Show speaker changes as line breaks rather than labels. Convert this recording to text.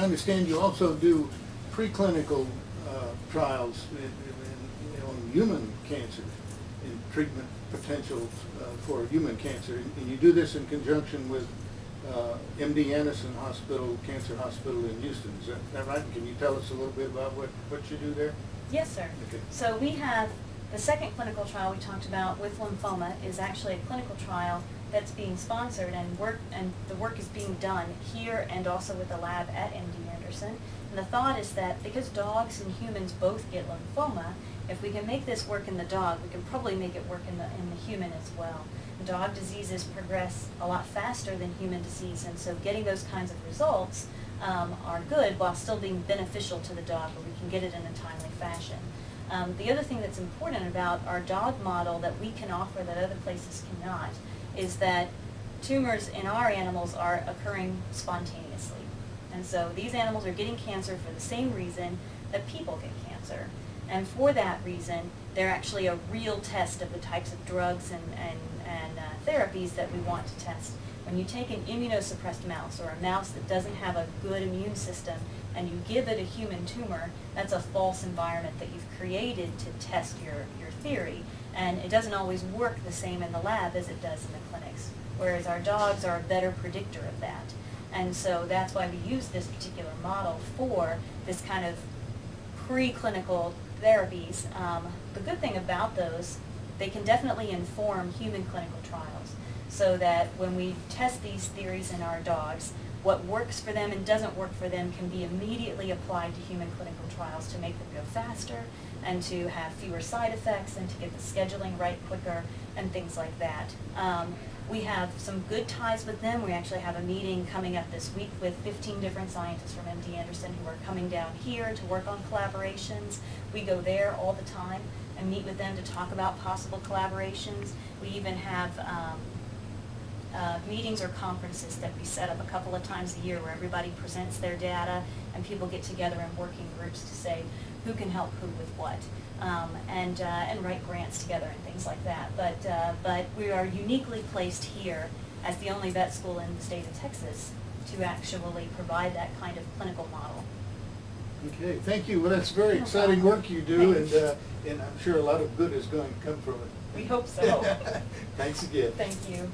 understand you also do preclinical trials on human cancer, in treatment potential for human cancer, and you do this in conjunction with MD Anderson Hospital, Cancer Hospital in Houston. Is that right? Can you tell us a little bit about what you do there?
Yes, sir.
Okay.
So we have the second clinical trial we talked about with lymphoma is actually a clinical trial that's being sponsored, and the work is being done here and also with the lab at MD Anderson. And the thought is that because dogs and humans both get lymphoma, if we can make this work in the dog, we can probably make it work in the human as well. Dog diseases progress a lot faster than human disease, and so getting those kinds of results are good while still being beneficial to the dog, where we can get it in a timely fashion. The other thing that's important about our dog model that we can offer that other places cannot is that tumors in our animals are occurring spontaneously. And so these animals are getting cancer for the same reason that people get cancer. And for that reason, they're actually a real test of the types of drugs and therapies that we want to test. When you take an immunosuppressed mouse, or a mouse that doesn't have a good immune system, and you give it a human tumor, that's a false environment that you've created to test your theory. And it doesn't always work the same in the lab as it does in the clinics, whereas our dogs are a better predictor of that. And so that's why we use this particular model for this kind of preclinical therapies. The good thing about those, they can definitely inform human clinical trials, so that when we test these theories in our dogs, what works for them and doesn't work for them can be immediately applied to human clinical trials to make them go faster and to have fewer side effects and to get the scheduling right quicker and things like that. We have some good ties with them. We actually have a meeting coming up this week with 15 different scientists from MD Anderson who are coming down here to work on collaborations. We go there all the time and meet with them to talk about possible collaborations. We even have meetings or conferences that we set up a couple of times a year where everybody presents their data and people get together in working groups to say who can help who with what, and write grants together and things like that. But we are uniquely placed here as the only vet school in the state of Texas to actually provide that kind of clinical model.
Okay, thank you. Well, that's very exciting work you do, and I'm sure a lot of good is going to come from it.
We hope so.
Thanks again.
Thank you.